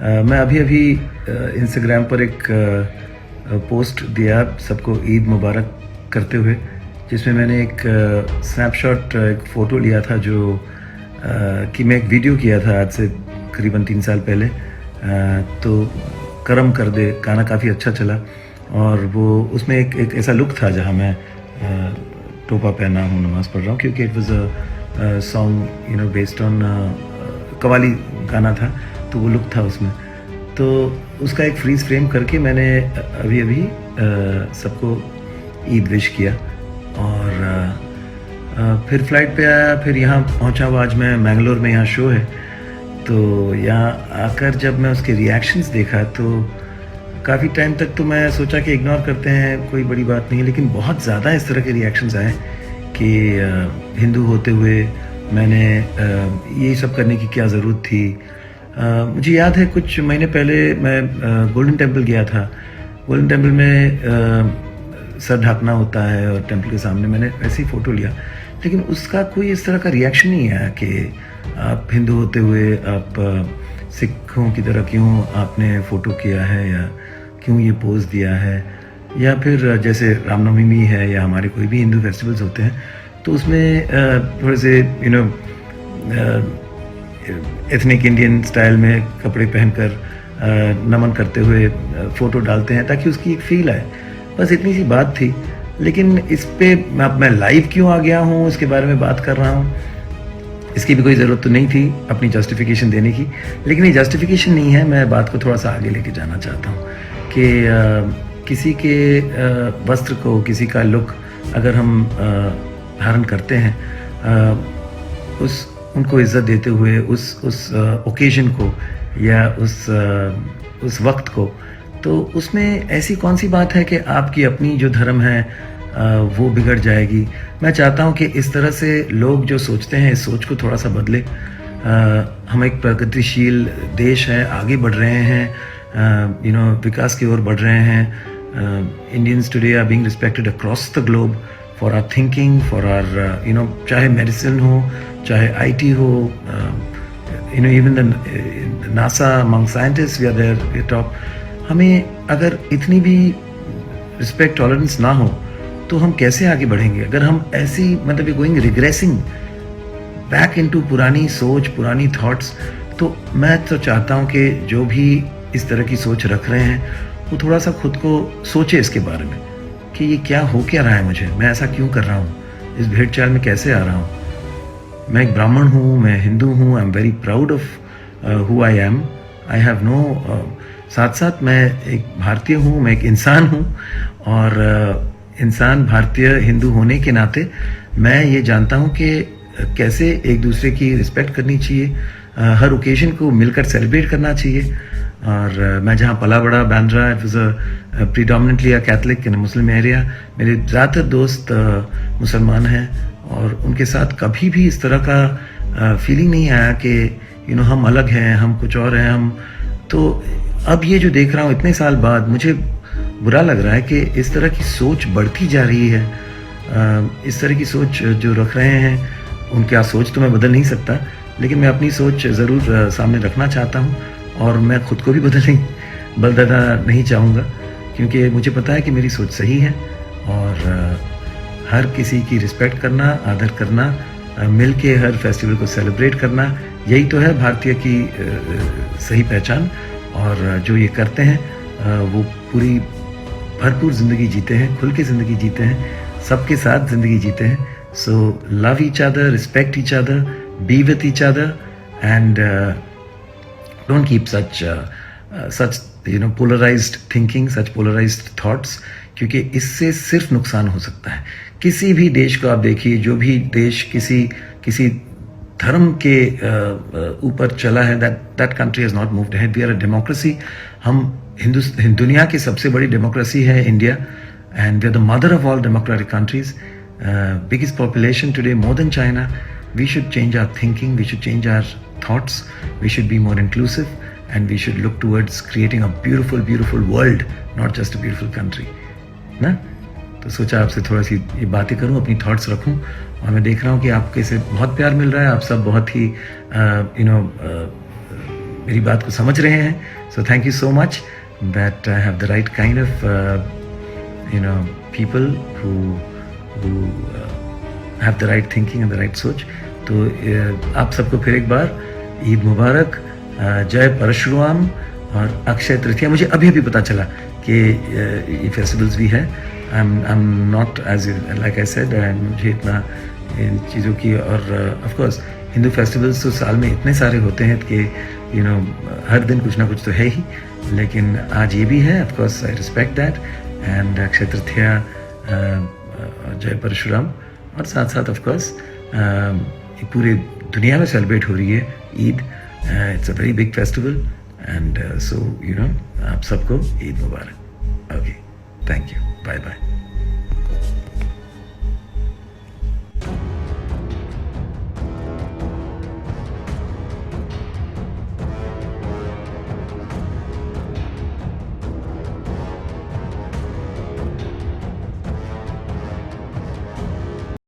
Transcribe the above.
मैं अभी अभी इंस्टाग्राम पर एक पोस्ट दिया सबको ईद मुबारक करते हुए, जिसमें मैंने एक स्नैपशॉट एक फ़ोटो लिया था जो कि मैं एक वीडियो किया था आज से करीबन 3 साल पहले। तो करम कर दे गाना काफ़ी अच्छा चला और वो उसमें एक ऐसा लुक था जहाँ मैं टोपा पहना हूँ, नमाज़ पढ़ रहा हूँ, क्योंकि it was a song based on qawwali गाना था, तो वो लुक था उसमें। तो उसका एक फ्रीज़ फ्रेम करके मैंने अभी अभी सबको ईद विश किया और फिर फ़्लाइट पे आया, फिर यहाँ पहुँचा हुआ। आज मैं मैंगलोर में, यहाँ शो है, तो यहाँ आकर जब मैं उसके रिएक्शंस देखा तो काफ़ी टाइम तक तो मैं सोचा कि इग्नोर करते हैं, कोई बड़ी बात नहीं है, लेकिन बहुत ज़्यादा इस तरह के रिएक्शंस आए कि हिंदू होते हुए मैंने ये सब करने की क्या ज़रूरत थी। मुझे याद है कुछ महीने पहले मैं गोल्डन टेम्पल गया था। गोल्डन टेम्पल में सर ढकना होता है और टेम्पल के सामने मैंने ऐसे ही फ़ोटो लिया, लेकिन उसका कोई इस तरह का रिएक्शन नहीं आया कि आप हिंदू होते हुए आप सिखों की तरह क्यों आपने फ़ोटो किया है या क्यों ये पोज़ दिया है, या फिर जैसे रामनवमी है या हमारे कोई भी हिंदू फेस्टिवल्स होते हैं तो उसमें थोड़े से एथनिक इंडियन स्टाइल में कपड़े पहनकर नमन करते हुए फ़ोटो डालते हैं ताकि उसकी एक फ़ील आए। बस इतनी सी बात थी, लेकिन इस पे मैं लाइव क्यों आ गया हूँ, इसके बारे में बात कर रहा हूँ, इसकी भी कोई ज़रूरत तो नहीं थी अपनी जस्टिफिकेशन देने की। लेकिन ये जस्टिफिकेशन नहीं है, मैं बात को थोड़ा सा आगे लेके जाना चाहता हूँ कि किसी के वस्त्र को, किसी का लुक अगर हम धारण करते हैं, उनको इज़्ज़त देते हुए उस ओकेजन को या उस वक्त को, तो उसमें ऐसी कौन सी बात है कि आपकी अपनी जो धर्म है वो बिगड़ जाएगी। मैं चाहता हूँ कि इस तरह से लोग जो सोचते हैं इस सोच को थोड़ा सा बदले। हम एक प्रगतिशील देश है, आगे बढ़ रहे हैं, विकास की ओर बढ़ रहे हैं। Indians today are being respected across the globe for our thinking, for our चाहे मेडिसिन हो, चाहे IT हो, even the NASA among scientist we are there, we top. हमें अगर इतनी भी रिस्पेक्ट टॉलरेंस ना हो तो हम कैसे आगे बढ़ेंगे? अगर हम ऐसी गोइंग रिग्रेसिंग बैक इनटू पुरानी सोच, पुरानी थॉट्स, तो मैं तो चाहता हूँ कि जो भी इस तरह की सोच रख रहे हैं वो थोड़ा सा खुद को सोचे इसके बारे में कि ये क्या हो क्या रहा है, मुझे मैं ऐसा क्यों कर रहा हूँ, इस भेड़ चाल में कैसे आ रहा हूँ। मैं एक ब्राह्मण हूँ, मैं हिंदू हूँ, I am very proud of who I am. I have no, साथ साथ मैं एक भारतीय हूँ, मैं एक इंसान हूँ, और इंसान भारतीय हिंदू होने के नाते मैं ये जानता हूँ कि कैसे एक दूसरे की रिस्पेक्ट करनी चाहिए, हर ओकेजन को मिलकर सेलिब्रेट करना चाहिए। और मैं जहाँ पला बड़ा, Bandra, it was a predominantly a Catholic in Muslim area. मेरे ज़्यादातर दोस्त मुसलमान हैं और उनके साथ कभी भी इस तरह का फीलिंग नहीं आया कि हम अलग हैं, हम कुछ और हैं। हम तो अब ये जो देख रहा हूँ इतने साल बाद, मुझे बुरा लग रहा है कि इस तरह की सोच बढ़ती जा रही है। इस तरह की सोच जो रख रहे हैं, उनकी सोच तो मैं बदल नहीं सकता, लेकिन मैं अपनी सोच ज़रूर सामने रखना चाहता हूँ और मैं खुद को भी बदलना नहीं चाहूँगा, क्योंकि मुझे पता है कि मेरी सोच सही है। और हर किसी की रिस्पेक्ट करना, आदर करना, मिल के हर फेस्टिवल को सेलिब्रेट करना, यही तो है भारतीय की सही पहचान। और जो ये करते हैं वो पूरी भरपूर ज़िंदगी जीते हैं, खुल के ज़िंदगी जीते हैं, सबके साथ ज़िंदगी जीते हैं। So love each other, respect each other, be with each other, and don't keep such polarised thinking, such polarised thoughts, क्योंकि इससे सिर्फ नुकसान हो सकता है। किसी भी देश को आप देखिए, जो भी देश किसी धर्म के ऊपर चला है, that country has not moved ahead. We are a democracy. हम दुनिया की सबसे बड़ी डेमोक्रेसी है India, and we are the mother of all democratic countries, biggest population today, more than China. We should change our thinking, we should change our thoughts, we should be more inclusive, and we should look towards creating a beautiful world, not just a beautiful country ना। तो सोचा आपसे थोड़ा सी ये बातें करूं, अपनी thoughts रखूं, और मैं देख रहा हूं कि आपके से बहुत प्यार मिल रहा है। आप सब बहुत ही मेरी बात को समझ रहे हैं. So thank you so much that I have the right kind of people who have the right thinking and the right सोच. तो आप सबको फिर एक बार ईद मुबारक, जय परशुराम और अक्षय तृतीया. मुझे अभी अभी पता चला कि ये फेस्टिवल्स भी है. I am not as like I said, मुझे इतना इन चीज़ों की, और ऑफ कोर्स हिंदू फेस्टिवल्स तो साल में इतने सारे होते हैं कि हर दिन कुछ ना कुछ तो है ही, लेकिन आज ये भी है. Of course I respect that. And Akshaya Tritiya, जय परशुराम, और साथ साथ ऑफ कोर्स पूरे दुनिया में सेलिब्रेट हो रही है Eid. It's a very big festival and so आप सबको ईद मुबारक. Okay, thank you, bye bye.